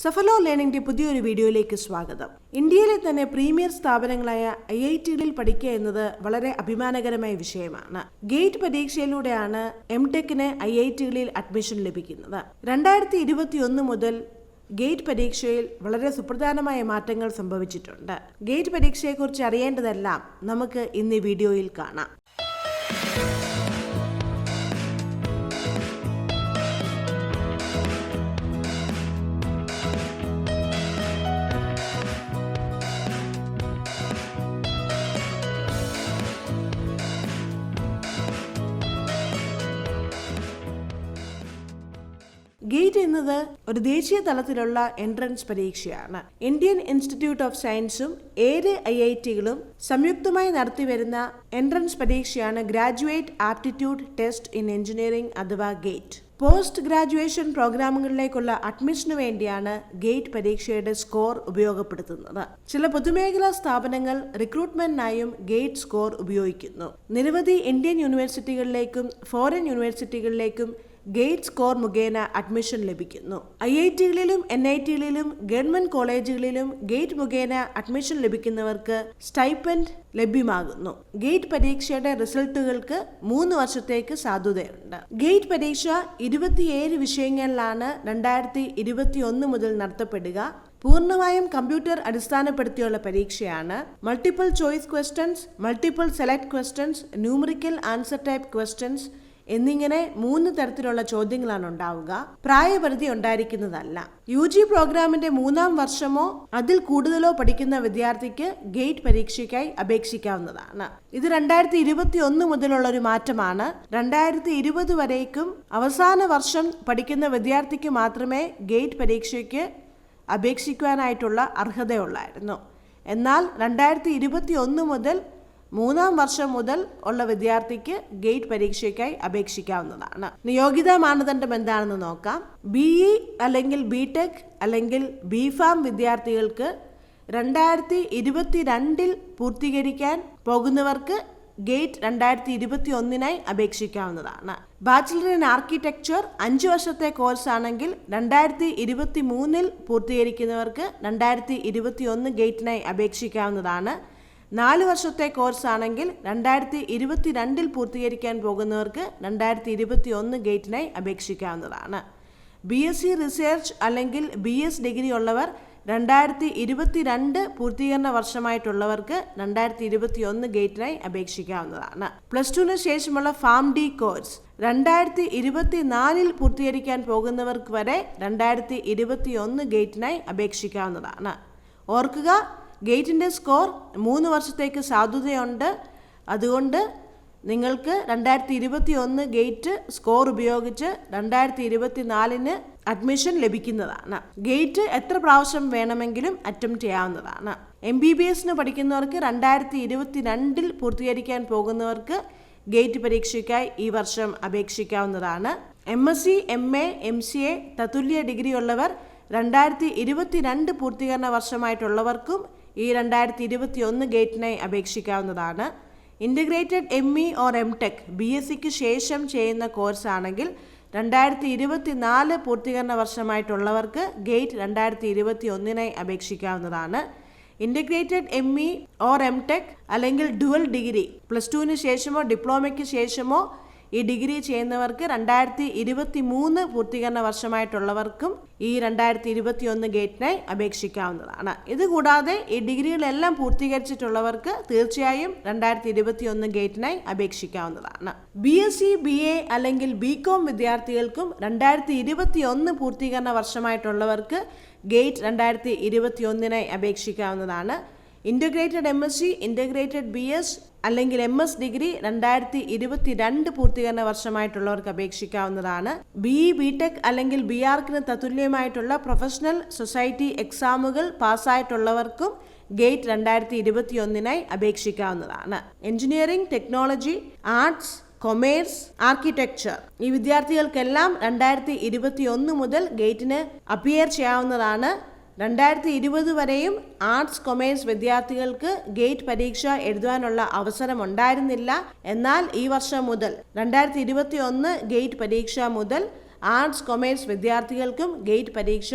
സഫലോ ലേണിംഗിന്റെ പുതിയൊരു വീഡിയോയിലേക്ക് സ്വാഗതം. ഇന്ത്യയിലെ തന്നെ പ്രീമിയർ സ്ഥാപനങ്ങളായ IIT-കളിൽ പഠിക്കുക എന്നത് വളരെ അഭിമാനകരമായ വിഷയമാണ്. ഗേറ്റ് പരീക്ഷയിലൂടെയാണ് MTech-ന് IIT-കളിൽ അഡ്മിഷൻ ലഭിക്കുന്നത്. 2021 മുതൽ ഗേറ്റ് പരീക്ഷയിൽ വളരെ സുപ്രധാനമായ മാറ്റങ്ങൾ സംഭവിച്ചിട്ടുണ്ട്. ഗേറ്റ് പരീക്ഷയെക്കുറിച്ച് അറിയേണ്ടതെല്ലാം നമുക്ക് ഇന്ന് ഈ വീഡിയോയിൽ കാണാം. ഗേറ്റ് എന്നത് ഒരു ദേശീയ തലത്തിലുള്ള എൻട്രൻസ് പരീക്ഷയാണ്. ഇന്ത്യൻ ഇൻസ്റ്റിറ്റ്യൂട്ട് ഓഫ് സയൻസും 7 IIT-കളും സംയുക്തമായി നടത്തിവരുന്ന എൻട്രൻസ് പരീക്ഷയാണ് graduate aptitude test in engineering അഥവാ ഗേറ്റ്. പോസ്റ്റ് ഗ്രാജുവേഷൻ പ്രോഗ്രാമുകളിലേക്കുള്ള അഡ്മിഷനു വേണ്ടിയാണ് ഗേറ്റ് പരീക്ഷയുടെ സ്കോർ ഉപയോഗപ്പെടുത്തുന്നത്. ചില പൊതുമേഖലാ സ്ഥാപനങ്ങൾ റിക്രൂട്ട്മെന്റിനായും ഗേറ്റ് സ്കോർ ഉപയോഗിക്കുന്നു. നിരവധി ഇന്ത്യൻ യൂണിവേഴ്സിറ്റികളിലേക്കും ഫോറിൻ യൂണിവേഴ്സിറ്റികളിലേക്കും ഗേറ്റ് സ്കോർ മുഖേന അഡ്മിഷൻ ലഭിക്കുന്നു. IIT-കളിലും NIT-കളിലും ഗവൺമെന്റ് കോളേജുകളിലും ഗേറ്റ് മുഖേന അഡ്മിഷൻ ലഭിക്കുന്നവർക്ക് സ്റ്റൈപ്പൻഡ് ലഭ്യമാകുന്നു. ഗേറ്റ് പരീക്ഷയുടെ റിസൾട്ടുകൾക്ക് 3 വർഷത്തേക്ക് സാധുതയുണ്ട്. ഗേറ്റ് പരീക്ഷ 27 വിഷയങ്ങളിലാണ് 2021 മുതൽ നടത്തപ്പെടുക. പൂർണ്ണമായും കമ്പ്യൂട്ടർ അടിസ്ഥാനപ്പെടുത്തിയുള്ള പരീക്ഷയാണ്. Multiple choice questions, multiple select questions, numerical answer type questions എന്നിങ്ങനെ 3 തരത്തിലുള്ള ചോദ്യങ്ങളാണ് ഉണ്ടാവുക. പ്രായപരിധി ഉണ്ടായിരിക്കുന്നതല്ല. UG പ്രോഗ്രാമിന്റെ 3-ാം വർഷമോ അതിൽ കൂടുതലോ പഠിക്കുന്ന വിദ്യാർത്ഥിക്ക് ഗേറ്റ് പരീക്ഷയ്ക്കായി അപേക്ഷിക്കാവുന്നതാണ്. ഇത് 2021 മുതലുള്ള ഒരു മാറ്റമാണ്. 2020 വരേക്കും അവസാന വർഷം പഠിക്കുന്ന വിദ്യാർത്ഥിക്ക് മാത്രമേ ഗേറ്റ് പരീക്ഷയ്ക്ക് അപേക്ഷിക്കുവാനായിട്ടുള്ള അർഹതയുള്ളായിരുന്നു. എന്നാൽ 2021 മുതൽ 3-ാം വർഷം മുതൽ ഉള്ള വിദ്യാർത്ഥിക്ക് ഗേറ്റ് പരീക്ഷയ്ക്കായി അപേക്ഷിക്കാവുന്നതാണ്. യോഗ്യതാ മാനദണ്ഡം എന്താണെന്ന് നോക്കാം. BE അല്ലെങ്കിൽ BTech അല്ലെങ്കിൽ BPharm വിദ്യാർത്ഥികൾക്ക് 2022 പൂർത്തീകരിക്കാൻ പോകുന്നവർക്ക് ഗേറ്റ് 2021 അപേക്ഷിക്കാവുന്നതാണ്. ബാച്ചിലർ ഇൻ ആർക്കിടെക്ചർ 5 വർഷത്തെ കോഴ്സ് ആണെങ്കിൽ 2023 പൂർത്തീകരിക്കുന്നവർക്ക് 2021 ഗേറ്റിനായി അപേക്ഷിക്കാവുന്നതാണ്. 4 വർഷത്തെ കോഴ്സ് ആണെങ്കിൽ 2022 പൂർത്തീകരിക്കാൻ പോകുന്നവർക്ക് 2021 ഗേറ്റിനായി അപേക്ഷിക്കാവുന്നതാണ്. BSc റിസർച്ച് അല്ലെങ്കിൽ BS ഡിഗ്രി ഉള്ളവർ 2022 പൂർത്തീകരണ വർഷമായിട്ടുള്ളവർക്ക് 2021 ഗേറ്റിനായി അപേക്ഷിക്കാവുന്നതാണ്. +2 ശേഷമുള്ള ഫാം ഡി കോഴ്സ് 2024 പൂർത്തീകരിക്കാൻ പോകുന്നവർക്ക് വരെ 2021 ഗേറ്റിനായി അപേക്ഷിക്കാവുന്നതാണ്. ഓർക്കുക, ഗേറ്റിൻ്റെ സ്കോർ 3 വർഷത്തേക്ക് സാധുതയുണ്ട്. അതുകൊണ്ട് നിങ്ങൾക്ക് 2021 ഗേറ്റ് സ്കോർ ഉപയോഗിച്ച് 2024 അഡ്മിഷൻ ലഭിക്കുന്നതാണ്. ഗേറ്റ് എത്ര പ്രാവശ്യം വേണമെങ്കിലും അറ്റംപ്റ്റ് ചെയ്യാവുന്നതാണ്. MBBS-ന് പഠിക്കുന്നവർക്ക് 2022 പൂർത്തീകരിക്കാൻ പോകുന്നവർക്ക് ഗേറ്റ് പരീക്ഷയ്ക്കായി ഈ വർഷം അപേക്ഷിക്കാവുന്നതാണ്. MSc, MA, MCA തത്തുല്യ ഡിഗ്രി ഉള്ളവർ 2022 പൂർത്തീകരണ വർഷമായിട്ടുള്ളവർക്കും ഈ 2021 ഗേറ്റിനായി അപേക്ഷിക്കാവുന്നതാണ്. ഇൻ്റഗ്രേറ്റഡ് ME ഓർ MTech BScക്ക് ശേഷം ചെയ്യുന്ന കോഴ്സ് ആണെങ്കിൽ 2024 പൂർത്തീകരണ വർഷമായിട്ടുള്ളവർക്ക് ഗേറ്റ് 2021 അപേക്ഷിക്കാവുന്നതാണ്. ഇൻ്റഗ്രേറ്റഡ് ME ഓർ MTech അല്ലെങ്കിൽ ഡുവൽ ഡിഗ്രി +2 ശേഷമോ ഡിപ്ലോമയ്ക്ക് ശേഷമോ ഈ ഡിഗ്രി ചെയ്യുന്നവർക്ക് 2023 പൂർത്തീകരണ വർഷമായിട്ടുള്ളവർക്കും ഈ 2021 ഗേറ്റിനായി അപേക്ഷിക്കാവുന്നതാണ്. ഇതുകൂടാതെ ഈ ഡിഗ്രികളെല്ലാം പൂർത്തീകരിച്ചിട്ടുള്ളവർക്ക് തീർച്ചയായും 2021 ഗേറ്റിനായി അപേക്ഷിക്കാവുന്നതാണ്. BSc, BA അല്ലെങ്കിൽ BCom വിദ്യാർത്ഥികൾക്കും 2021 പൂർത്തീകരണ വർഷമായിട്ടുള്ളവർക്ക് ഗേറ്റ് 2021 അപേക്ഷിക്കാവുന്നതാണ്. ഇൻ്റഗ്രേറ്റഡ് MSc, ഇൻ്റഗ്രേറ്റഡ് BS അല്ലെങ്കിൽ MS ഡിഗ്രി 2022 പൂർത്തീകരണ വർഷമായിട്ടുള്ളവർക്ക് അപേക്ഷിക്കാവുന്നതാണ്. BE, BTech അല്ലെങ്കിൽ BArcന് തത്തുല്യമായിട്ടുള്ള പ്രൊഫഷണൽ സൊസൈറ്റി എക്സാമുകൾ പാസ്സായിട്ടുള്ളവർക്കും ഗേറ്റ് 2021 അപേക്ഷിക്കാവുന്നതാണ്. Engineering, technology, arts, commerce, architecture ഈ വിദ്യാർത്ഥികൾക്കെല്ലാം 2021 മുതൽ ഗേറ്റിന് അപ്പിയർ ചെയ്യാവുന്നതാണ്. 2020 വരെയും ആർട്സ് കൊമേഴ്സ് വിദ്യാർത്ഥികൾക്ക് ഗേറ്റ് പരീക്ഷ എഴുതുവാനുള്ള അവസരം ഉണ്ടായിരുന്നില്ല. എന്നാൽ ഈ വർഷം മുതൽ 2021 ഗേറ്റ് പരീക്ഷ മുതൽ ആർട്സ് കൊമേഴ്സ് വിദ്യാർത്ഥികൾക്കും ഗേറ്റ് പരീക്ഷ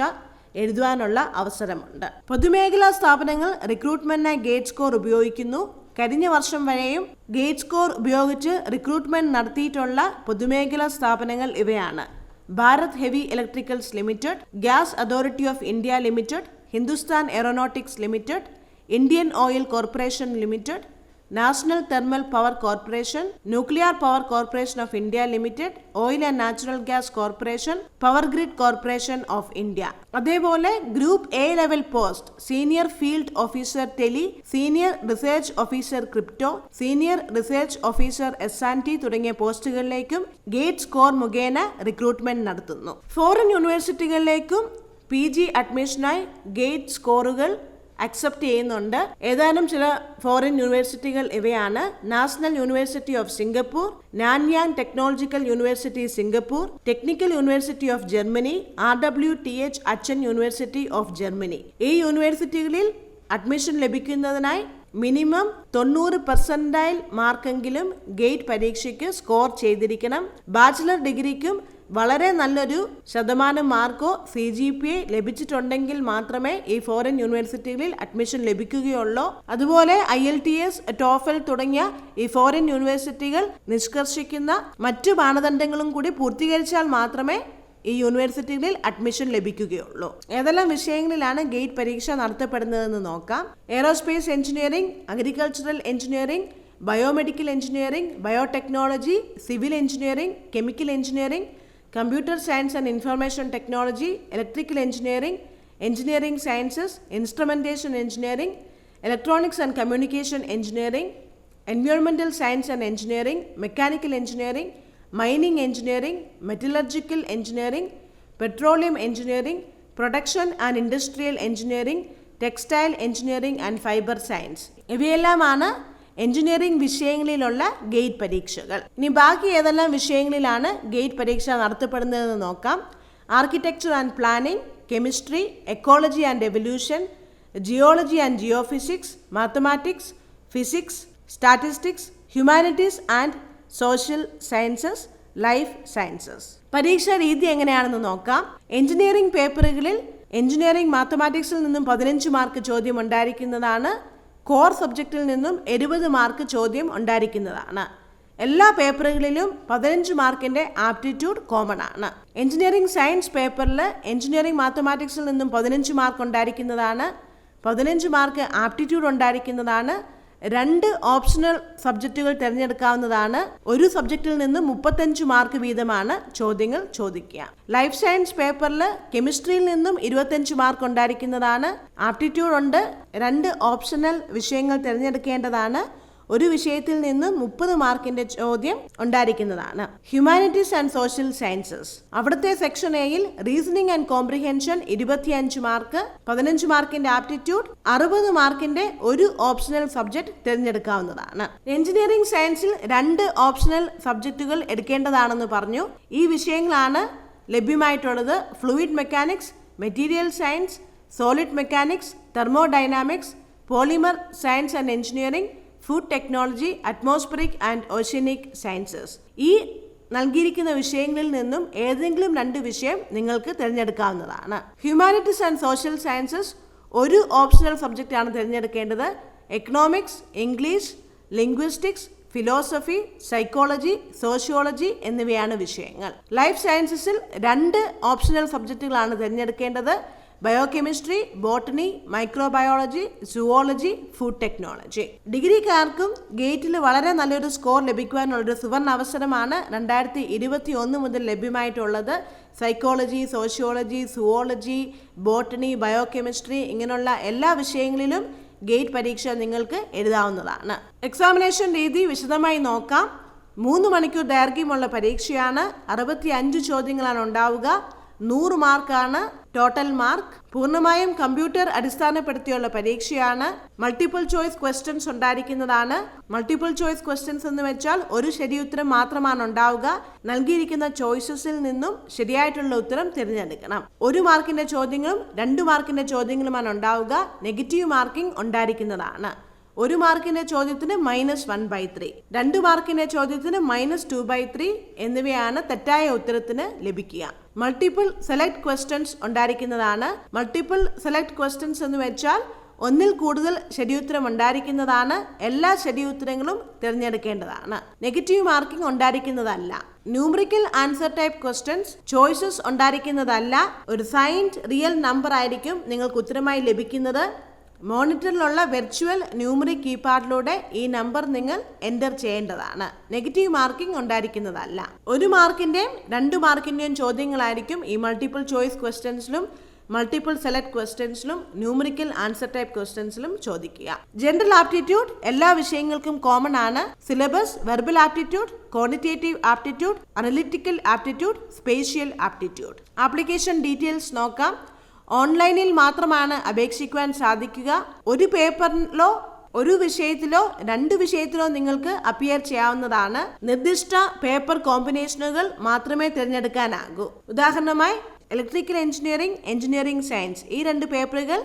എഴുതുവാനുള്ള അവസരമുണ്ട്. പൊതുമേഖലാ സ്ഥാപനങ്ങൾ റിക്രൂട്ട്മെന്റിനായി ഗേറ്റ് സ്കോർ ഉപയോഗിക്കുന്നു. കഴിഞ്ഞ വർഷം വരെയും ഗേറ്റ് സ്കോർ ഉപയോഗിച്ച് റിക്രൂട്ട്മെന്റ് നടത്തിയിട്ടുള്ള പൊതുമേഖലാ സ്ഥാപനങ്ങൾ ഇവയാണ്: Bharat heavy electricals limited, gas authority of India limited, Hindustan aeronautics limited, Indian oil corporation limited, national thermal power corporation, nuclear power corporation of India limited, oil and natural gas corporation, power grid corporation of India. അതേപോലെ group A level post senior field officer tele, senior research officer crypto, senior research officer ST തുടങ്ങിയ പോസ്റ്റുകളിലേക്കും GATE score മുഖേന recruitment നടത്തുന്നു. Foreign യൂണിവേഴ്സിറ്റികളിലേക്കും PG അഡ്മിഷനായി GATE സ്കോറുകൾ accept ചെയ്യുന്നുണ്ട്. ഏതാനും ചില ഫോറിൻ യൂണിവേഴ്സിറ്റികൾ ഇവയാണ്: national university of Singapore, Nanyang technological university Singapore, technical university of Germany, RWTH അച്ചൻ യൂണിവേഴ്സിറ്റി ഓഫ് ജർമ്മനി. ഈ യൂണിവേഴ്സിറ്റികളിൽ അഡ്മിഷൻ ലഭിക്കുന്നതിനായി മിനിമം 90% മാർക്കെങ്കിലും ഗേറ്റ് പരീക്ഷയ്ക്ക് സ്കോർ ചെയ്തിരിക്കണം. ബാച്ചിലർ ഡിഗ്രിക്കും വളരെ നല്ലൊരു ശതമാനം മാർക്കോ CGPA ലഭിച്ചിട്ടുണ്ടെങ്കിൽ മാത്രമേ ഈ ഫോറിൻ യൂണിവേഴ്സിറ്റികളിൽ അഡ്മിഷൻ ലഭിക്കുകയുള്ളൂ. അതുപോലെ IELTS, TOEFL തുടങ്ങിയ ഈ ഫോറിൻ യൂണിവേഴ്സിറ്റികൾ നിഷ്കർഷിക്കുന്ന മറ്റു മാനദണ്ഡങ്ങളും കൂടി പൂർത്തീകരിച്ചാൽ മാത്രമേ ഈ യൂണിവേഴ്സിറ്റികളിൽ അഡ്മിഷൻ ലഭിക്കുകയുള്ളൂ. ഏതെല്ലാം വിഷയങ്ങളിലാണ് ഗേറ്റ് പരീക്ഷ നടത്തപ്പെടുന്നതെന്ന് നോക്കാം. Aerospace engineering, agricultural engineering, biomedical engineering, biotechnology, civil engineering, chemical engineering, computer science and information technology, electrical engineering, engineering sciences, instrumentation engineering, electronics and communication engineering, എൻവയോൺമെന്റൽ science and engineering, mechanical engineering, mining engineering, metallurgical engineering, petroleum engineering, production and industrial engineering, textile engineering and fibre science. ഇവയെല്ലാമാണ് engineering വിഷയങ്ങളിലുള്ള GATE പരീക്ഷകൾ. ഇനി ബാക്കി ഏതെല്ലാം വിഷയങ്ങളിലാണ് GATE പരീക്ഷ നടത്തപ്പെടുന്നതെന്ന് നോക്കാം. Architecture and planning, chemistry, ecology and evolution, geology and geophysics, mathematics, physics, statistics, humanities and social sciences, life sciences. പരീക്ഷാ രീതി എങ്ങനെയാണെന്ന് നോക്കാം. എഞ്ചിനീയറിംഗ് പേപ്പറുകളിൽ എഞ്ചിനീയറിംഗ് മാത്തമാറ്റിക്സിൽ നിന്നും 15 മാർക്ക് ചോദ്യം ഉണ്ടായിരിക്കുന്നതാണ്. കോർ സബ്ജക്റ്റിൽ നിന്നും 70 മാർക്ക് ചോദ്യം ഉണ്ടായിരിക്കുന്നതാണ്. എല്ലാ പേപ്പറുകളിലും 15 മാർക്കിന്റെ ആപ്റ്റിറ്റ്യൂഡ് കോമൺ ആണ്. എഞ്ചിനീയറിംഗ് സയൻസ് പേപ്പറിൽ എഞ്ചിനീയറിംഗ് മാത്തമാറ്റിക്സിൽ നിന്നും 15 മാർക്ക് ഉണ്ടായിരിക്കുന്നതാണ്. 15 മാർക്ക് ആപ്റ്റിറ്റ്യൂഡ് ഉണ്ടായിരിക്കുന്നതാണ്. 2 ഓപ്ഷണൽ സബ്ജക്റ്റുകൾ തിരഞ്ഞെടുക്കാവുന്നതാണ്. ഒരു സബ്ജക്റ്റിൽ നിന്ന് 35 മാർക്ക് വീതമാണ് ചോദ്യങ്ങൾ ചോദിക്കുക. ലൈഫ് സയൻസ് പേപ്പറിൽ കെമിസ്ട്രിയിൽ നിന്നും 25 മാർക്ക് ഉണ്ടായിരിക്കുന്നതാണ്. ആപ്റ്റിറ്റ്യൂഡ് ഉണ്ട്. 2 ഓപ്ഷണൽ വിഷയങ്ങൾ തിരഞ്ഞെടുക്കേണ്ടതാണ്. ഒരു വിഷയത്തിൽ നിന്ന് 30 മാർക്കിന്റെ ചോദ്യം ഉണ്ടായിരിക്കുന്നതാണ്. ഹ്യൂമാനിറ്റീസ് ആൻഡ് സോഷ്യൽ സയൻസസ്, അവിടുത്തെ സെക്ഷൻ എയിൽ റീസണിംഗ് ആൻഡ് കോംപ്രിഹെൻഷൻ 25 മാർക്ക്, 15 മാർക്കിന്റെ ആപ്റ്റിറ്റ്യൂഡ്, 60 മാർക്കിന്റെ ഒരു ഓപ്ഷണൽ സബ്ജക്ട് തിരഞ്ഞെടുക്കാവുന്നതാണ്. എഞ്ചിനീയറിംഗ് സയൻസിൽ 2 ഓപ്ഷണൽ സബ്ജക്റ്റുകൾ എടുക്കേണ്ടതാണെന്ന് പറഞ്ഞു. ഈ വിഷയങ്ങളാണ് ലഭ്യമായിട്ടുള്ളത്: fluid mechanics, material science, solid mechanics, thermodynamics, polymer science and engineering, food technology, atmospheric and oceanic sciences. ഈ നൽകിയിരിക്കുന്ന വിഷയങ്ങളിൽ നിന്നും ഏതെങ്കിലും 2 വിഷയം നിങ്ങൾക്ക് തിരഞ്ഞെടുക്കാവുന്നതാണ്. ഹ്യൂമാനിറ്റീസ് ആൻഡ് സോഷ്യൽ സയൻസസ് ഒരു ഓപ്ഷണൽ സബ്ജക്റ്റാണ് തിരഞ്ഞെടുക്കേണ്ടത്. Economics, English, linguistics, philosophy, psychology, sociology എന്നിവയാണ് വിഷയങ്ങൾ. ലൈഫ് സയൻസസിൽ 2 ഓപ്ഷണൽ സബ്ജക്റ്റുകളാണ് തിരഞ്ഞെടുക്കേണ്ടത്: biochemistry, botany, microbiology, zoology, food technology. ഡിഗ്രിക്കാർക്കും ഗേറ്റിൽ വളരെ നല്ലൊരു സ്കോർ ലഭിക്കുവാനുള്ളൊരു സുവർണ അവസരമാണ് 2021 മുതൽ ലഭ്യമായിട്ടുള്ളത്. Psychology, sociology, zoology, botany, biochemistry ഇങ്ങനെയുള്ള എല്ലാ വിഷയങ്ങളിലും ഗേറ്റ് പരീക്ഷ നിങ്ങൾക്ക് എഴുതാവുന്നതാണ്. എക്സാമിനേഷൻ രീതി വിശദമായി നോക്കാം. 3 മണിക്കൂർ ദൈർഘ്യമുള്ള പരീക്ഷയാണ്. 65 ചോദ്യങ്ങളാണ് ഉണ്ടാവുക. 100 മാർക്കാണ് ടോട്ടൽ മാർക്ക്. പൂർണ്ണമായും കമ്പ്യൂട്ടർ അടിസ്ഥാനപ്പെടുത്തിയുള്ള പരീക്ഷയാണ്. മൾട്ടിപ്പിൾ ചോയ്സ് ക്വസ്റ്റ്യൻസ് ഉണ്ടായിരിക്കുന്നതാണ്. മൾട്ടിപ്പിൾ ചോയ്സ് ക്വസ്റ്റ്യൻസ് എന്ന് വെച്ചാൽ ഒരു ശരിയുത്തരം മാത്രമാണ് ഉണ്ടാവുക. നൽകിയിരിക്കുന്ന ചോയ്സസിൽ നിന്നും ശരിയായിട്ടുള്ള ഉത്തരം തിരഞ്ഞെടുക്കണം. 1 മാർക്കിന്റെ ചോദ്യങ്ങളും 2 മാർക്കിന്റെ ചോദ്യങ്ങളുമാണ് ഉണ്ടാവുക. നെഗറ്റീവ് മാർക്കിംഗ് ഉണ്ടായിരിക്കുന്നതാണ്. 1 മാർക്കിന്റെ ചോദ്യത്തിന് -1/3, 2 മാർക്കിന്റെ ചോദ്യത്തിന് -2/3 എന്നിവയാണ് തെറ്റായ ഉത്തരത്തിന് ലഭിക്കുക. മൾട്ടിപ്പിൾ സെലക്ട് ക്വസ്റ്റ്യൻസ് ഉണ്ടായിരിക്കുന്നതാണ്. മൾട്ടിപ്പിൾ സെലക്ട് ക്വസ്റ്റ്യൻസ് എന്ന് വെച്ചാൽ ഒന്നിൽ കൂടുതൽ ശരിയുത്തരം ഉണ്ടായിരിക്കുന്നതാണ്. എല്ലാ ശരിയുത്തരങ്ങളും തിരഞ്ഞെടുക്കേണ്ടതാണ്. നെഗറ്റീവ് മാർക്കിംഗ് ഉണ്ടായിരിക്കുന്നതല്ല. Numerical answer type questions choices ഉണ്ടായിരിക്കുന്നതല്ല. ഒരു സൈൻഡ് റിയൽ നമ്പർ ആയിരിക്കും നിങ്ങൾക്ക് ഉത്തരമായി ലഭിക്കുന്നത്. മോണിറ്ററിലുള്ള വെർച്വൽ ന്യൂമറിക് കീപാഡിലൂടെ ഈ നമ്പർ നിങ്ങൾ എൻ്റർ ചെയ്യേണ്ടതാണ്. Negative marking ഉണ്ടായിരിക്കുന്നതല്ല. 1 മാർക്കിൻ്റെയും 2 മാർക്കിൻ്റെയും ചോദ്യങ്ങളായിരിക്കും ഈ മൾട്ടിപ്പിൾ ചോയ്സ് ക്വസ്റ്റ്യൻസിലും മൾട്ടിപ്പിൾ സെലക്ട് ക്വസ്റ്റ്യൻസിലും ന്യൂമറിക്കൽ ആൻസർ ടൈപ്പ് ക്വസ്റ്റ്യൻസിലും ചോദിക്കുക. ജനറൽ ആപ്റ്റിറ്റ്യൂഡ് എല്ലാ വിഷയങ്ങൾക്കും കോമൺ ആണ്. Syllabus verbal aptitude, quantitative aptitude, analytical aptitude, spatial aptitude. Application details നോക്കാം. ഓൺലൈനിൽ മാത്രമാണ് അപേക്ഷിക്കുവാൻ സാധിക്കുക. ഒരു പേപ്പറിലോ ഒരു വിഷയത്തിലോ 2 വിഷയത്തിലോ നിങ്ങൾക്ക് അപ്പിയർ ചെയ്യാവുന്നതാണ്. നിർദ്ദിഷ്ട പേപ്പർ കോമ്പിനേഷനുകൾ മാത്രമേ തിരഞ്ഞെടുക്കാനാകൂ. ഉദാഹരണമായി ഇലക്ട്രിക്കൽ എഞ്ചിനീയറിംഗ്, എഞ്ചിനീയറിംഗ് സയൻസ് ഈ 2 പേപ്പറുകൾ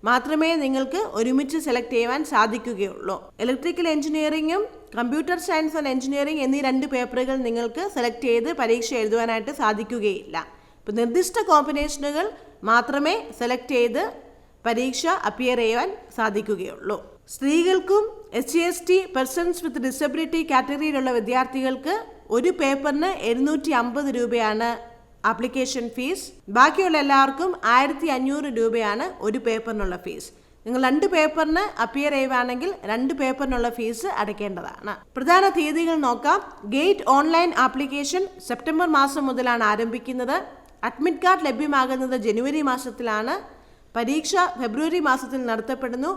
മാത്രമേ നിങ്ങൾക്ക് ഒരുമിച്ച് സെലക്ട് ചെയ്യുവാൻ സാധിക്കുകയുള്ളൂ. ഇലക്ട്രിക്കൽ എഞ്ചിനീയറിംഗും കമ്പ്യൂട്ടർ സയൻസ് ആൻഡ് എഞ്ചിനീയറിംഗ് എന്നീ 2 പേപ്പറുകൾ നിങ്ങൾക്ക് സെലക്ട് ചെയ്ത് പരീക്ഷ എഴുതുവാനായിട്ട് സാധിക്കുകയില്ല. ഇപ്പോൾ നിർദ്ദിഷ്ട കോമ്പിനേഷനുകൾ മാത്രമേ സെലക്ട് ചെയ്ത് പരീക്ഷ അപ്പിയർ ചെയ്യുവാൻ സാധിക്കുകയുള്ളൂ. സ്ത്രീകൾക്കും SC/ST പേഴ്സൺസ് വിത്ത് ഡിസബിലിറ്റി കാറ്റഗറിയിലുള്ള വിദ്യാർത്ഥികൾക്ക് ഒരു പേപ്പറിന് 750 രൂപയാണ് ആപ്ലിക്കേഷൻ ഫീസ്. ബാക്കിയുള്ള എല്ലാവർക്കും 1500 രൂപയാണ് ഒരു പേപ്പറിനുള്ള ഫീസ്. നിങ്ങൾ 2 പേപ്പറിന് അപ്പിയർ ചെയ്യുവാണെങ്കിൽ 2 പേപ്പറിനുള്ള ഫീസ് അടയ്ക്കേണ്ടതാണ്. പ്രധാന തീയതികൾ നോക്കാം. ഗേറ്റ് ഓൺലൈൻ ആപ്ലിക്കേഷൻ സെപ്റ്റംബർ മാസം മുതലാണ് ആരംഭിക്കുന്നത്. അഡ്മിറ്റ് കാർഡ് ലഭ്യമാകുന്നത് ജനുവരി മാസത്തിലാണ്. പരീക്ഷ ഫെബ്രുവരി മാസത്തിൽ നടത്തപ്പെടുന്നു.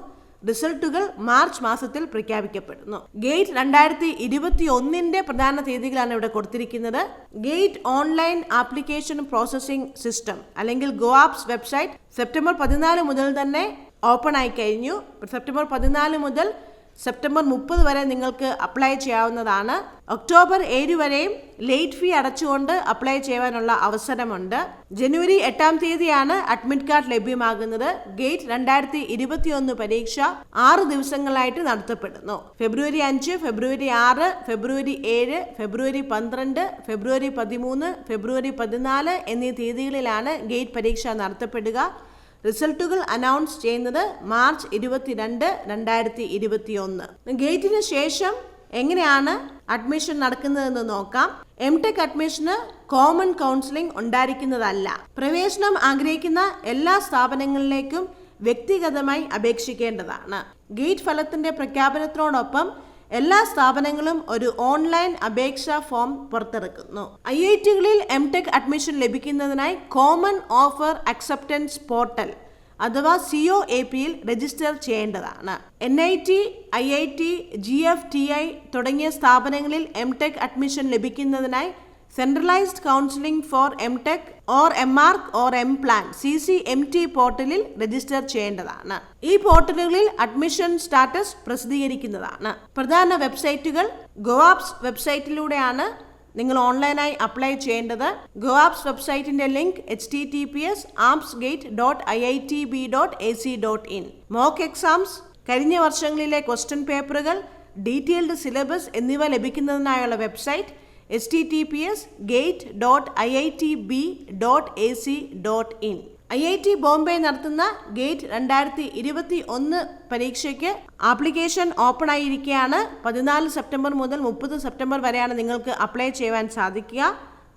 റിസൾട്ടുകൾ മാർച്ച് മാസത്തിൽ പ്രഖ്യാപിക്കപ്പെടുന്നു. ഗേറ്റ് 2021 പ്രധാന തീയതികളാണ് ഇവിടെ കൊടുത്തിരിക്കുന്നത്. Gate online application processing system അല്ലെങ്കിൽ ഗോആപ്സ് വെബ്സൈറ്റ് സെപ്റ്റംബർ 14 മുതൽ തന്നെ ഓപ്പൺ ആയി കഴിഞ്ഞു. സെപ്റ്റംബർ 14 മുതൽ സെപ്റ്റംബർ 30 വരെ നിങ്ങൾക്ക് അപ്ലൈ ചെയ്യാവുന്നതാണ്. ഒക്ടോബർ 7 വരെയും ലേറ്റ് ഫീ അടച്ചുകൊണ്ട് അപ്ലൈ ചെയ്യാനുള്ള അവസരമുണ്ട്. ജനുവരി 8 തീയതിയാണ് അഡ്മിറ്റ് കാർഡ് ലഭ്യമാകുന്നത്. ഗേറ്റ് 2021 പരീക്ഷ 6 ദിവസങ്ങളായിട്ട് നടത്തപ്പെടുന്നു. ഫെബ്രുവരി 5, ഫെബ്രുവരി 6, ഫെബ്രുവരി 7, ഫെബ്രുവരി 12, ഫെബ്രുവരി 13, ഫെബ്രുവരി 14 എന്നീ തീയതികളിലാണ് ഗേറ്റ് പരീക്ഷ നടത്തപ്പെടുക. റിസൾട്ടുകൾ അനൗൺസ് ചെയ്യുന്നത് മാർച്ച് 22, 2021. ഗേറ്റിന് ശേഷം എങ്ങനെയാണ് അഡ്മിഷൻ നടക്കുന്നതെന്ന് നോക്കാം. MTech അഡ്മിഷന് കോമൺ കൗൺസിലിംഗ് ഉണ്ടായിരിക്കുന്നതല്ല. പ്രവേശനം ആഗ്രഹിക്കുന്ന എല്ലാ സ്ഥാപനങ്ങളിലേക്കും വ്യക്തിഗതമായി അപേക്ഷിക്കേണ്ടതാണ്. ഗേറ്റ് ഫലത്തിന്റെ പ്രഖ്യാപനത്തോടൊപ്പം എല്ലാ സ്ഥാപനങ്ങളും ഒരു ഓൺലൈൻ അപേക്ഷാ ഫോം പുറത്തിറക്കുന്നു. IIT-കളിൽ MTech അഡ്മിഷൻ ലഭിക്കുന്നതിനായി കോമൺ ഓഫർ അക്സെപ്റ്റൻസ് പോർട്ടൽ അഥവാ COAP-യിൽ രജിസ്റ്റർ ചെയ്യേണ്ടതാണ്. NIT, IIT, GFTI തുടങ്ങിയ സ്ഥാപനങ്ങളിൽ MTech അഡ്മിഷൻ ലഭിക്കുന്നതിനായി centralised counselling for MTech or MArc or MPlan CCMT പോർട്ടലിൽ രജിസ്റ്റർ ചെയ്യേണ്ടതാണ്. ഈ പോർട്ടലുകളിൽ അഡ്മിഷൻ സ്റ്റാറ്റസ് പ്രസിദ്ധീകരിക്കുന്നതാണ്. പ്രധാന വെബ്സൈറ്റുകൾ ഗോആപ്സ് വെബ്സൈറ്റിലൂടെയാണ് നിങ്ങൾ ഓൺലൈനായി അപ്ലൈ ചെയ്യേണ്ടത്. ഗോആപ്സ് വെബ്സൈറ്റിന്റെ ലിങ്ക് https://aapsgate.iitb.ac.in. മോക്ക് എക്സാംസ്, കഴിഞ്ഞ വർഷങ്ങളിലെ ക്വസ്റ്റ്യൻ പേപ്പറുകൾ, ഡീറ്റെയിൽഡ് സിലബസ് എന്നിവ ലഭിക്കുന്നതിനായുള്ള വെബ്സൈറ്റ് https://gate.iitb.ac.in. IIT ബോംബെ നടത്തുന്ന ഗേറ്റ് 2021 പരീക്ഷയ്ക്ക് ആപ്ലിക്കേഷൻ ഓപ്പൺ ആയിരിക്കുകയാണ്. 14 സെപ്റ്റംബർ മുതൽ 30 സെപ്റ്റംബർ വരെയാണ് നിങ്ങൾക്ക് അപ്ലൈ ചെയ്യുവാൻ സാധിക്കുക.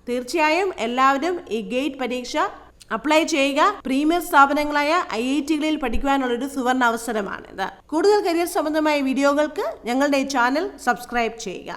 തീർച്ചയായും എല്ലാവരും ഈ ഗേറ്റ് പരീക്ഷ അപ്ലൈ ചെയ്യുക. പ്രീമിയർ സ്ഥാപനങ്ങളായ IIT-കളിൽ പഠിക്കുവാനുള്ളൊരു സുവർണ അവസരമാണിത്. കൂടുതൽ കരിയർ സംബന്ധമായ വീഡിയോകൾക്ക് ഞങ്ങളുടെ ഈ ചാനൽ സബ്സ്ക്രൈബ് ചെയ്യുക.